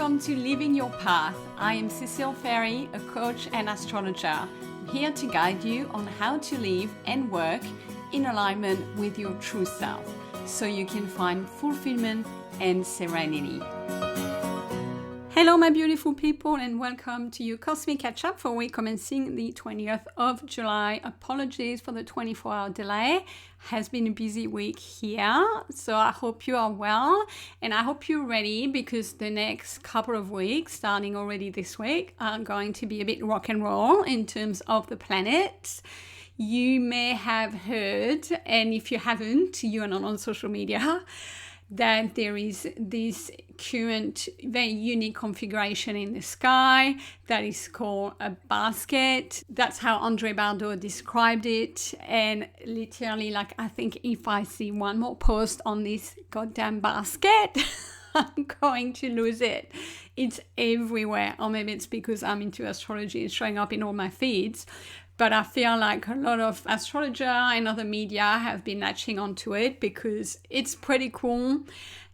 Welcome to Living Your Path. I am Cecile Ferry, a coach and astrologer. I'm here to guide you on how to live and work in alignment with your true self so you can find fulfillment and serenity. Hello, my beautiful people, and welcome to your Cosmic Catch-Up for week commencing the 20th of July. Apologies for the 24-hour delay. Has been a busy week here, so I hope you are well, and I hope you're ready because the next couple of weeks, starting already this week, are going to be a bit rock and roll in terms of the planets. You may have heard, and if you haven't, you are not on social media, that there is this current very unique configuration in the sky that is called a basket. That's how Andre Bardot described it. And literally, I think if I see one more post on this goddamn basket, I'm going to lose it. It's everywhere. Or maybe it's because I'm into astrology. It's showing up in all my feeds. But I feel like a lot of astrologer and other media have been latching onto it because it's pretty cool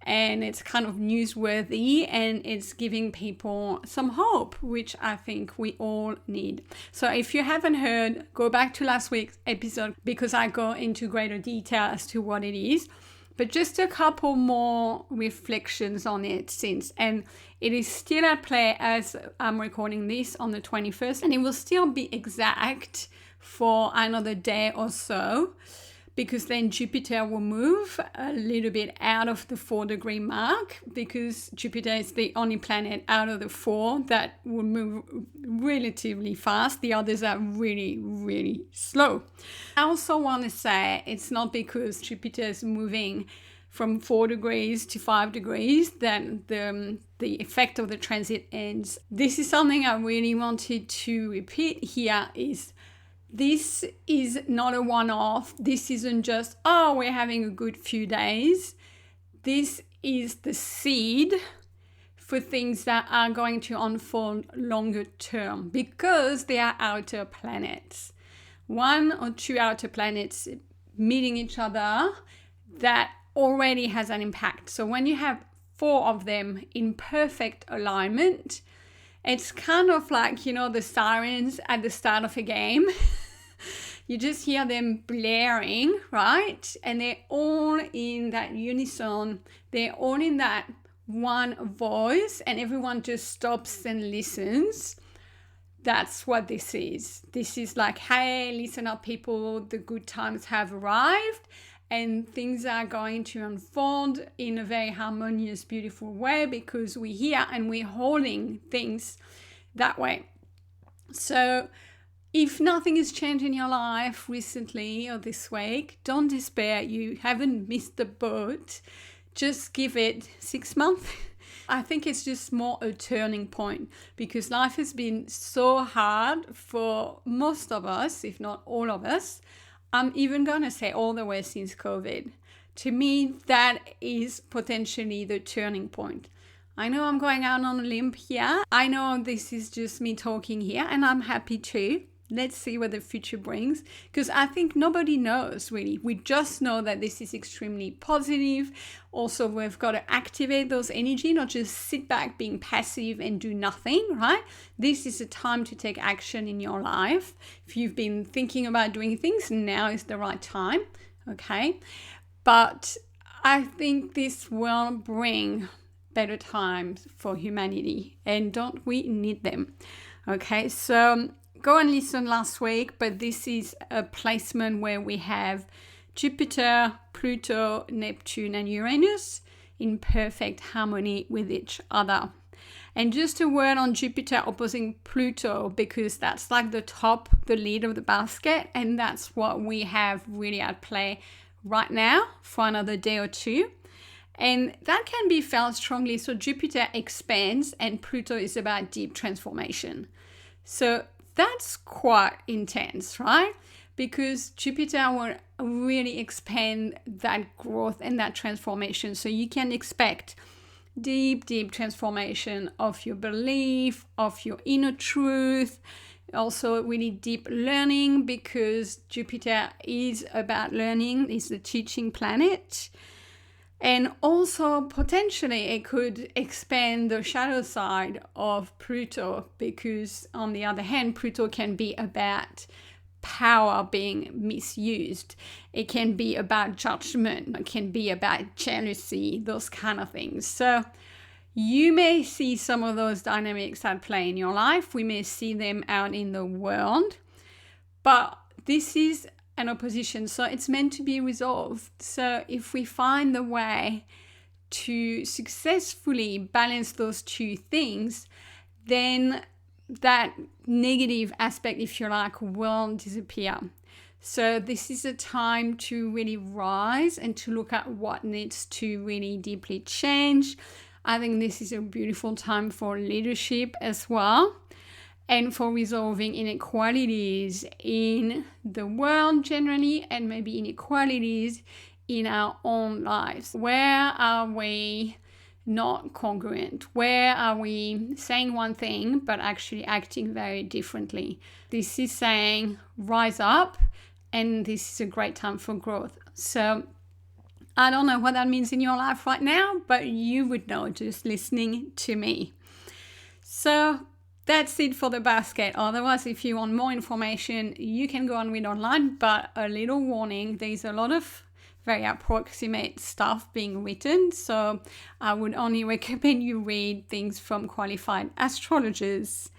and it's kind of newsworthy and it's giving people some hope, which I think we all need. So if you haven't heard, go back to last week's episode because I go into greater detail as to what it is. But just a couple more reflections on it since. And it is still at play as I'm recording this on the 21st. And it will still be exact for another day or so. Because then Jupiter will move a little bit out of the 4-degree mark. Because Jupiter is the only planet out of the 4 that will move relatively fast. The others are really, really slow. I also want to say it's not because Jupiter is moving from 4 degrees to 5 degrees that the effect of the transit ends. This is something I really wanted to repeat here is this is not a one-off. This isn't just, we're having a good few days. This is the seed for things that are going to unfold longer term because they are outer planets. 1 or 2 outer planets meeting each other, that already has an impact. So when you have 4 of them in perfect alignment, it's kind of like, the sirens at the start of a game. You just hear them blaring, right? And they're all in that unison. They're all in that one voice and everyone just stops and listens. That's what this is. This is like, hey, listen up, people. The good times have arrived and things are going to unfold in a very harmonious, beautiful way because we're here and we're holding things that way. So if nothing has changed in your life recently or this week, don't despair. You haven't missed the boat. Just give it 6 months. I think it's just more a turning point because life has been so hard for most of us, if not all of us. I'm even going to say all the way since COVID. To me, that is potentially the turning point. I know I'm going out on a limb here. I know this is just me talking here and I'm happy too. Let's see what the future brings because I think nobody knows really. We just know that this is extremely positive. Also, we've got to activate those energy, not just sit back being passive and do nothing, right? This is a time to take action in your life. If you've been thinking about doing things, now is the right time, okay? But I think this will bring better times for humanity and don't we need them, okay? So go and listen last week, but this is a placement where we have Jupiter, Pluto, Neptune, and Uranus in perfect harmony with each other. And just a word on Jupiter opposing Pluto, because that's like the top, the lead of the basket, and that's what we have really at play right now for another day or two. And that can be felt strongly. So Jupiter expands and Pluto is about deep transformation. So that's quite intense, right? Because Jupiter will really expand that growth and that transformation. So you can expect deep, deep transformation of your belief, of your inner truth. Also really deep learning because Jupiter is about learning, is the teaching planet. And also, potentially, it could expand the shadow side of Pluto, because, on the other hand, Pluto can be about power being misused. It can be about judgment. It can be about jealousy, those kind of things. So you may see some of those dynamics at play in your life. We may see them out in the world. But this is an opposition, so it's meant to be resolved. So if we find the way to successfully balance those two things, then that negative aspect, if you like, will disappear. So this is a time to really rise and to look at what needs to really deeply change. I think this is a beautiful time for leadership as well, and for resolving inequalities in the world generally, and maybe inequalities in our own lives. Where are we not congruent? Where are we saying one thing but actually acting very differently? This is saying rise up, and this is a great time for growth. So I don't know what that means in your life right now, but you would know just listening to me. So that's it for the basket. Otherwise, if you want more information, you can go and read online, but a little warning, there's a lot of very approximate stuff being written, so I would only recommend you read things from qualified astrologers.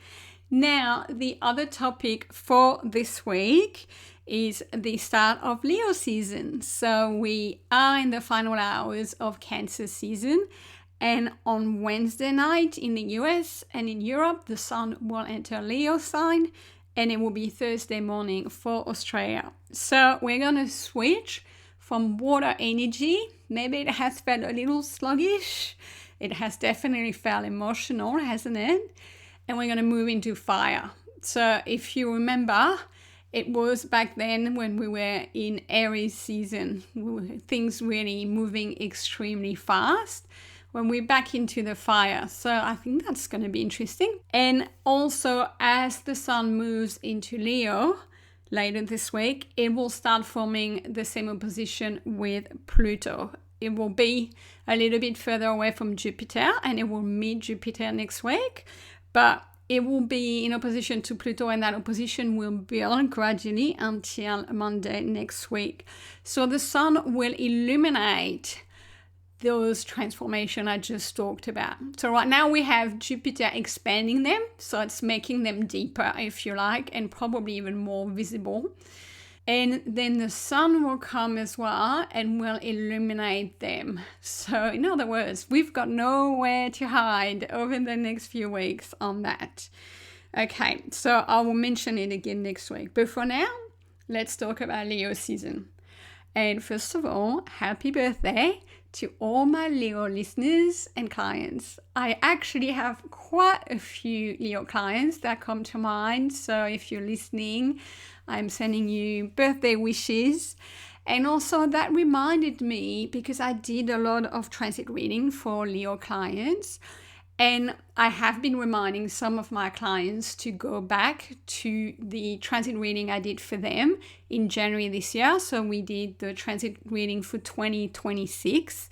Now, the other topic for this week is the start of Leo season. So we are in the final hours of Cancer season, and on Wednesday night in the US and in Europe, the sun will enter Leo sign, and it will be Thursday morning for Australia. So we're going to switch from water energy. Maybe it has felt a little sluggish. It has definitely felt emotional, hasn't it? And we're going to move into fire. So if you remember, it was back then when we were in Aries season, things really moving extremely fast. When we're back into the fire. So I think that's going to be interesting. And also, as the sun moves into Leo later this week, it will start forming the same opposition with Pluto. It will be a little bit further away from Jupiter, and it will meet Jupiter next week. But it will be in opposition to Pluto, and that opposition will build gradually until Monday next week. So the sun will illuminate those transformations I just talked about. So right now we have Jupiter expanding them, so it's making them deeper, if you like, and probably even more visible. And then the sun will come as well and will illuminate them. So in other words, we've got nowhere to hide over the next few weeks on that. Okay, so I will mention it again next week. But for now, let's talk about Leo season. And first of all, happy birthday to all my Leo listeners and clients. I actually have quite a few Leo clients that come to mind. So if you're listening, I'm sending you birthday wishes. And also that reminded me, because I did a lot of transit reading for Leo clients, and I have been reminding some of my clients to go back to the transit reading I did for them in January this year. So we did the transit reading for 2026.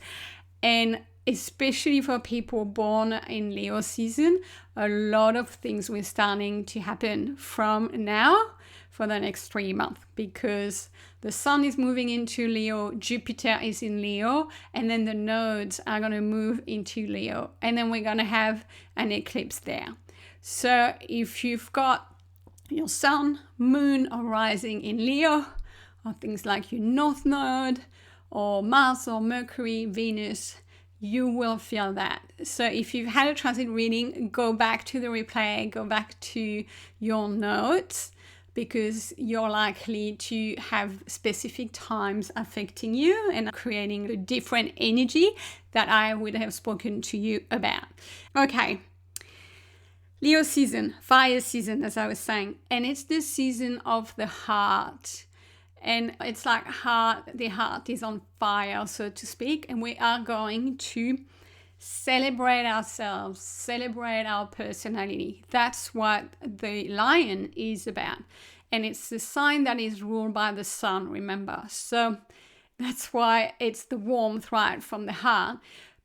And especially for people born in Leo season, a lot of things were starting to happen from now for the next 3 months, because the sun is moving into Leo, Jupiter is in Leo, and then the nodes are going to move into Leo, and then we're going to have an eclipse there. So if you've got your sun, moon, or rising in Leo, or things like your north node, or Mars or Mercury, Venus, you will feel that. So if you've had a transit reading, go back to the replay, go back to your notes, because you're likely to have specific times affecting you and creating a different energy that I would have spoken to you about. Okay, Leo season, fire season, as I was saying, and it's the season of the heart. And it's like the heart is on fire, so to speak, and we are going to celebrate ourselves, celebrate our personality. That's what the lion is about. And it's the sign that is ruled by the sun, remember. So That's why it's the warmth right from the heart.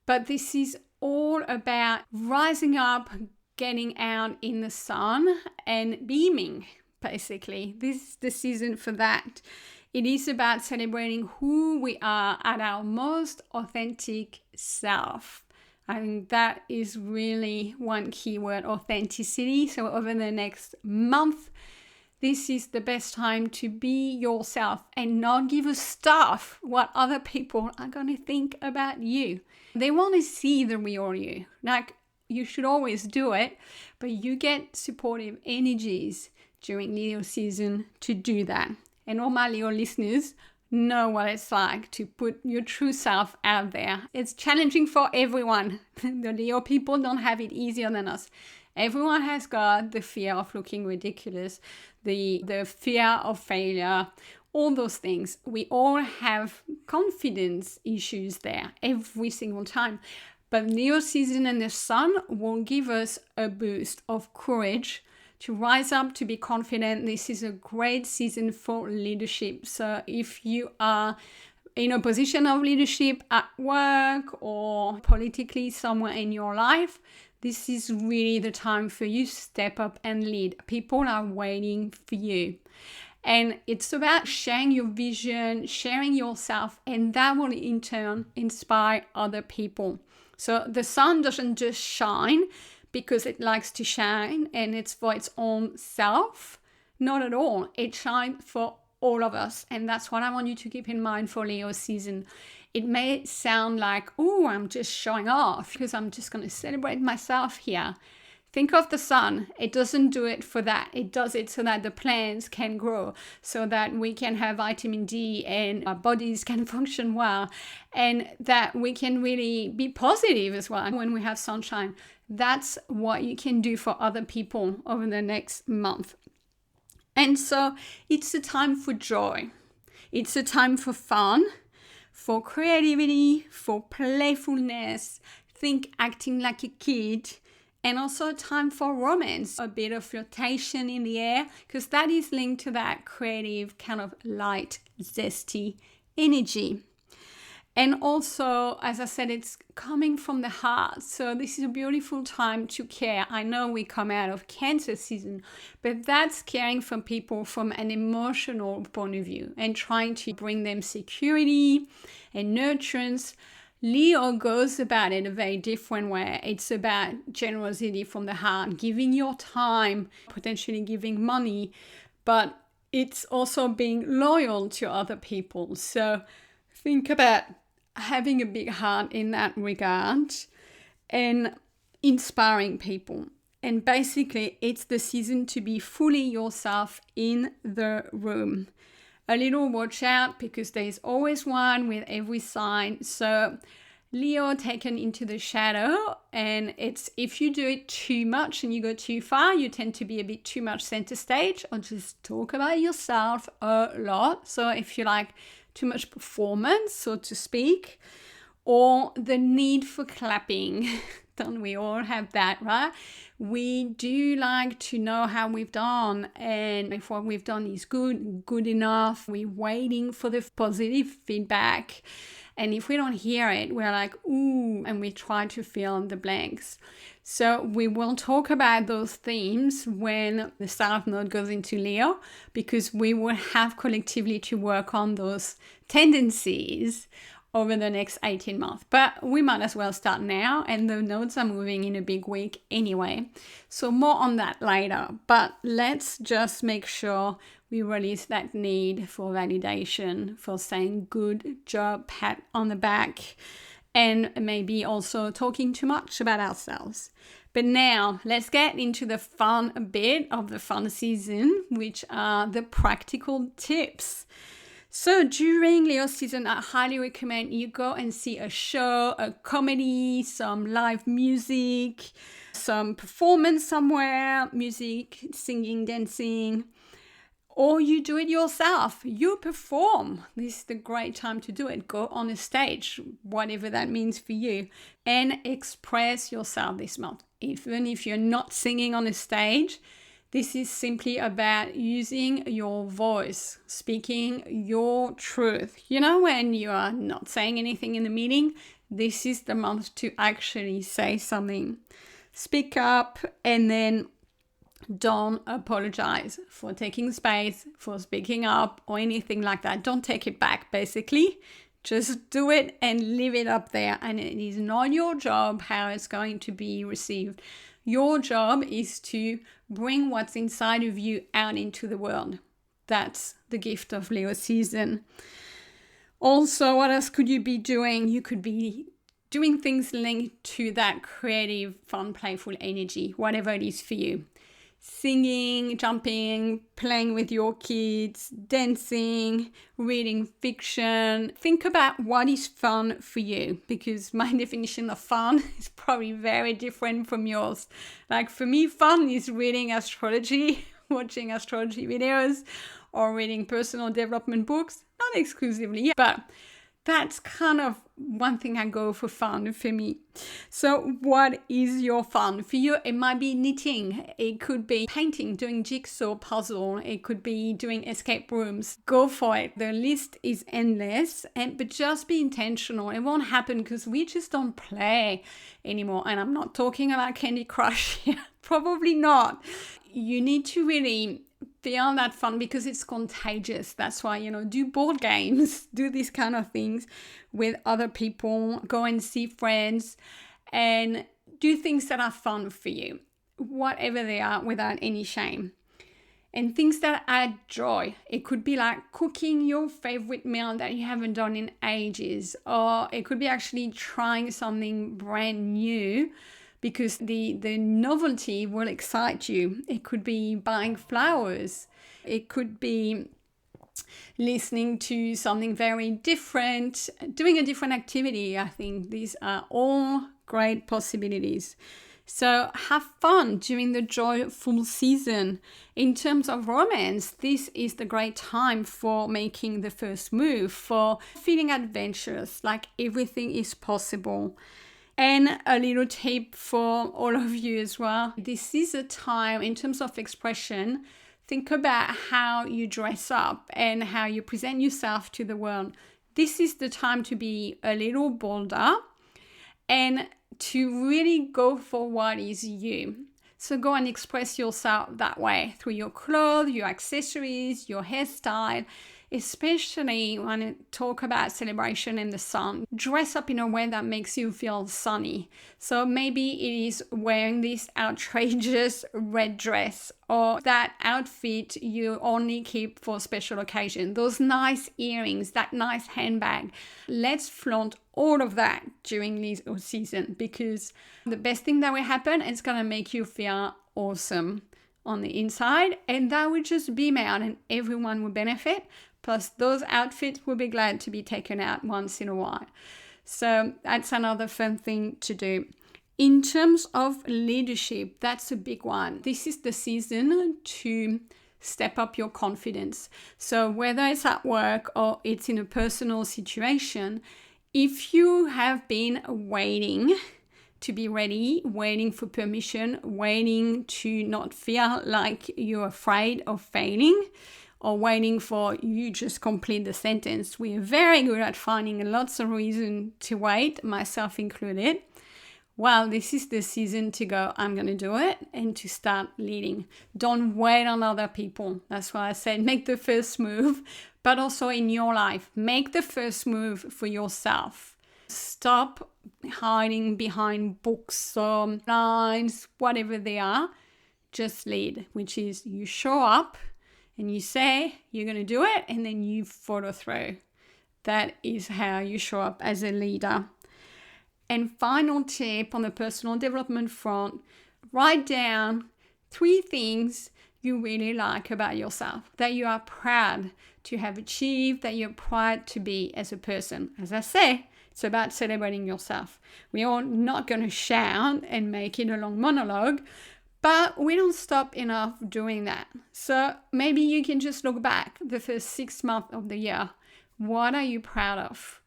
But this is all about rising up, getting out in the sun and beaming, basically. This is the season for that. It is about celebrating who we are at our most authentic self. I think that is really one key word, authenticity. So over the next month, this is the best time to be yourself and not give a stuff what other people are going to think about you. They want to see the real you. Like, you should always do it, but you get supportive energies during Leo season to do that. And all my Leo listeners know what it's like to put your true self out there. It's challenging for everyone. The Leo people don't have it easier than us. Everyone has got the fear of looking ridiculous, the fear of failure, all those things. We all have confidence issues there every single time. But Leo season and the sun will give us a boost of courage to rise up, to be confident. This is a great season for leadership. So if you are in a position of leadership at work or politically somewhere in your life, this is really the time for you to step up and lead. People are waiting for you. And it's about sharing your vision, sharing yourself, and that will in turn inspire other people. So the sun doesn't just shine because it likes to shine and it's for its own self. Not at all. It shines for all of us. And that's what I want you to keep in mind for Leo season. It may sound like, oh, I'm just showing off because I'm just going to celebrate myself here. Think of the sun. It doesn't do it for that. It does it so that the plants can grow, so that we can have vitamin D and our bodies can function well, and that we can really be positive as well when we have sunshine. That's what you can do for other people over the next month. And so it's a time for joy. It's a time for fun, for creativity, for playfulness. Think acting like a kid. And also a time for romance, a bit of flirtation in the air, because that is linked to that creative kind of light, zesty energy. And also, as I said, it's coming from the heart. So this is a beautiful time to care. I know we come out of Cancer season, but that's caring for people from an emotional point of view and trying to bring them security and nurturance. Leo goes about it a very different way. It's about generosity from the heart, giving your time, potentially giving money, but it's also being loyal to other people. So think about having a big heart in that regard and inspiring people. And basically, it's the season to be fully yourself in the room. A little watch out because there's always one with every sign. So Leo taken into the shadow, and it's if you do it too much and you go too far, you tend to be a bit too much center stage or just talk about yourself a lot. So if you like too much performance, so to speak, or the need for clapping, don't we all have that, right? We do like to know how we've done, and if what we've done is good enough. We're waiting for the positive feedback. And if we don't hear it, we're like, ooh, and we try to fill in the blanks. So we will talk about those themes when the South Node goes into Leo, because we will have collectively to work on those tendencies over the next 18 months. But we might as well start now, and the nodes are moving in a big week anyway. So more on that later. But let's just make sure we release that need for validation, for saying good job, pat on the back, and maybe also talking too much about ourselves. But now let's get into the fun bit of the fun season, which are the practical tips. So during Leo season, I highly recommend you go and see a show, a comedy, some live music, some performance somewhere, music, singing, dancing, or you do it yourself. You perform. This is the great time to do it. Go on a stage, whatever that means for you, and express yourself this month. Even if you're not singing on a stage, This is simply about using your voice, speaking your truth. You know, when you are not saying anything in the meeting, this is the month to actually say something. Speak up, and then don't apologize for taking space, for speaking up, or anything like that. Don't take it back, basically. Just do it and leave it up there. And it is not your job how it's going to be received. Your job is to bring what's inside of you out into the world. That's the gift of Leo season. Also, what else could you be doing? You could be doing things linked to that creative, fun, playful energy, whatever it is for you. Singing, jumping, playing with your kids, dancing, reading fiction. Think about what is fun for you, because my definition of fun is probably very different from yours. Like for me, fun is reading astrology, watching astrology videos, or reading personal development books. Not exclusively, but that's kind of one thing I go for fun for me. So what is your fun? For you, it might be knitting. It could be painting, doing jigsaw puzzle. It could be doing escape rooms. Go for it. The list is endless, but just be intentional. It won't happen because we just don't play anymore. And I'm not talking about Candy Crush here. Probably not. You need to really feel that fun because it's contagious. That's why, do board games, do these kind of things with other people, go and see friends, and do things that are fun for you, whatever they are, without any shame. And things that add joy. It could be like cooking your favorite meal that you haven't done in ages, or it could be actually trying something brand new, because the novelty will excite you. It could be buying flowers. It could be listening to something very different, doing a different activity. I think these are all great possibilities. So have fun during the joyful season. In terms of romance, this is the great time for making the first move, for feeling adventurous, like everything is possible. And a little tip for all of you as well. This is a time, in terms of expression, think about how you dress up and how you present yourself to the world. This is the time to be a little bolder and to really go for what is you. So go and express yourself that way through your clothes, your accessories, your hairstyle. Especially when I talk about celebration in the sun, dress up in a way that makes you feel sunny. So maybe it is wearing this outrageous red dress, or that outfit you only keep for special occasion, those nice earrings, that nice handbag. Let's flaunt all of that during this season, because the best thing that will happen is going to make you feel awesome on the inside, and that will just beam out and everyone will benefit. Plus, those outfits will be glad to be taken out once in a while. So that's another fun thing to do. In terms of leadership, that's a big one. This is the season to step up your confidence. So whether it's at work or it's in a personal situation, if you have been waiting to be ready, waiting for permission, waiting to not feel like you're afraid of failing, or waiting for you just complete the sentence. We are very good at finding lots of reasons to wait, myself included. Well, this is the season to go, I'm going to do it, and to start leading. Don't wait on other people. That's why I said make the first move, but also in your life. Make the first move for yourself. Stop hiding behind books or lines, whatever they are. Just lead, which is you show up, and you say you're going to do it, and then you follow through. That is how you show up as a leader. And final tip on the personal development front, write down 3 things you really like about yourself, that you are proud to have achieved, that you're proud to be as a person. As I say, it's about celebrating yourself. We are not going to shout and make it a long monologue, but we don't stop enough doing that. So maybe you can just look back the first 6 months of the year. What are you proud of?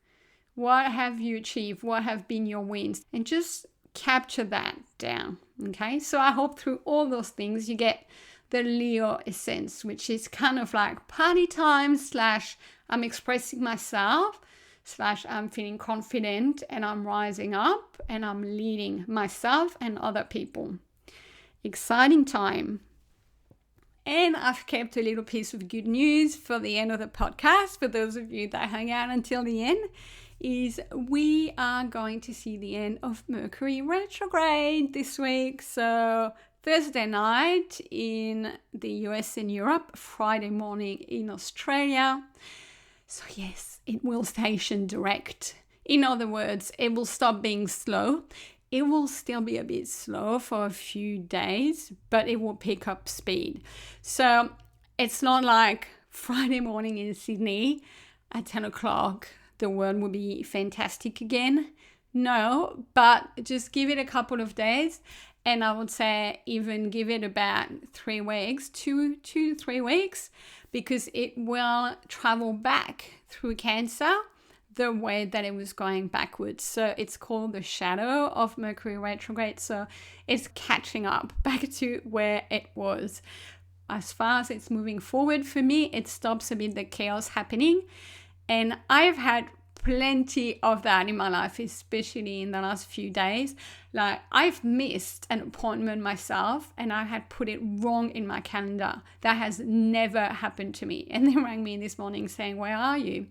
What have you achieved? What have been your wins? And just capture that down, okay? So I hope through all those things you get the Leo essence, which is kind of like party time / I'm expressing myself / I'm feeling confident and I'm rising up and I'm leading myself and other people. Exciting time. And I've kept a little piece of good news for the end of the podcast. For those of you that hang out until the end, is we are going to see the end of Mercury retrograde this week. So Thursday night in the US and Europe, Friday morning in Australia. So yes, it will station direct. In other words, it will stop being slow. It will still be a bit slow for a few days, but it will pick up speed. So it's not like Friday morning in Sydney at 10 o'clock, the world will be fantastic again. No, but just give it a couple of days. And I would say even give it about 3 weeks, 2 to 3 weeks, because it will travel back through Cancer the way that it was going backwards. So it's called the shadow of Mercury retrograde. So it's catching up back to where it was. As far as it's moving forward, for me, it stops a bit the chaos happening. And I've had plenty of that in my life, especially in the last few days. Like I've missed an appointment myself and I had put it wrong in my calendar. That has never happened to me. And they rang me this morning saying, "Where are you?"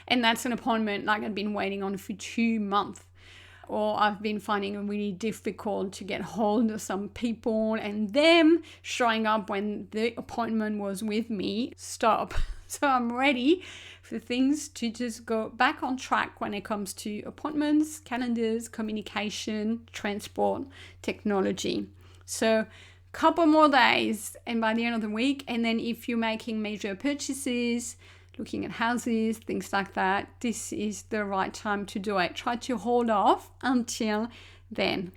And that's an appointment like I'd been waiting on for 2 months. Or I've been finding it really difficult to get hold of some people and them showing up when the appointment was with me. Stop. So I'm ready for things to just go back on track when it comes to appointments, calendars, communication, transport, technology. So couple more days and by the end of the week. And then if you're making major purchases, looking at houses, things like that, this is the right time to do it. Try to hold off until then.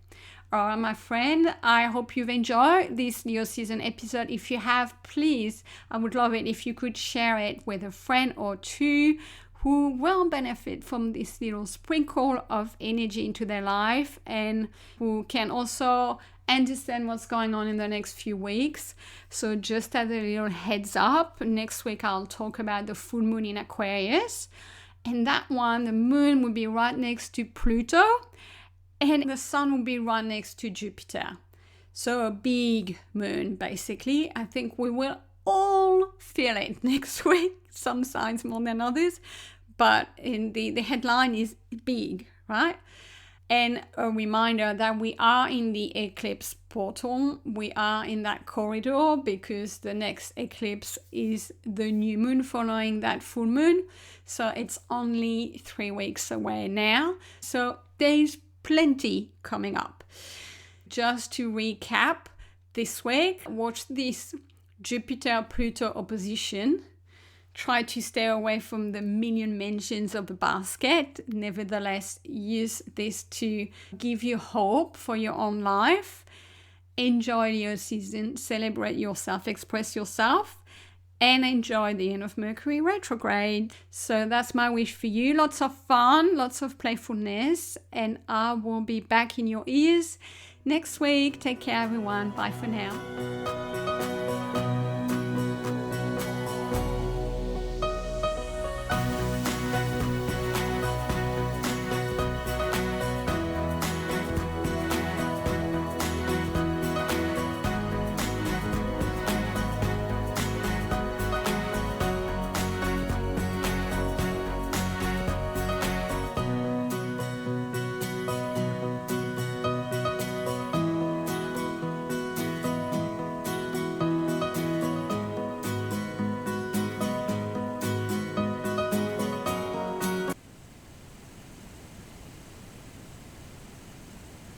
All right, my friend, I hope you've enjoyed this Leo season episode. If you have, please, I would love it if you could share it with a friend or two who will benefit from this little sprinkle of energy into their life and who can also understand what's going on in the next few weeks. So just as a little heads up, next week I'll talk about the full moon in Aquarius. And that one, the moon will be right next to Pluto and the sun will be right next to Jupiter. So a big moon, basically. I think we will all feel it next week, some signs more than others. But in the headline is big, right? And a reminder that we are in the eclipse portal. We are in that corridor because the next eclipse is the new moon following that full moon. So it's only 3 weeks away now. So there's plenty coming up. Just to recap this week, watch this Jupiter-Pluto opposition. Try to stay away from the million mentions of the basket. Nevertheless, use this to give you hope for your own life. Enjoy your season, celebrate yourself, express yourself, and enjoy the end of Mercury retrograde. So that's my wish for you. Lots of fun, lots of playfulness, and I will be back in your ears next week. Take care, everyone. Bye for now.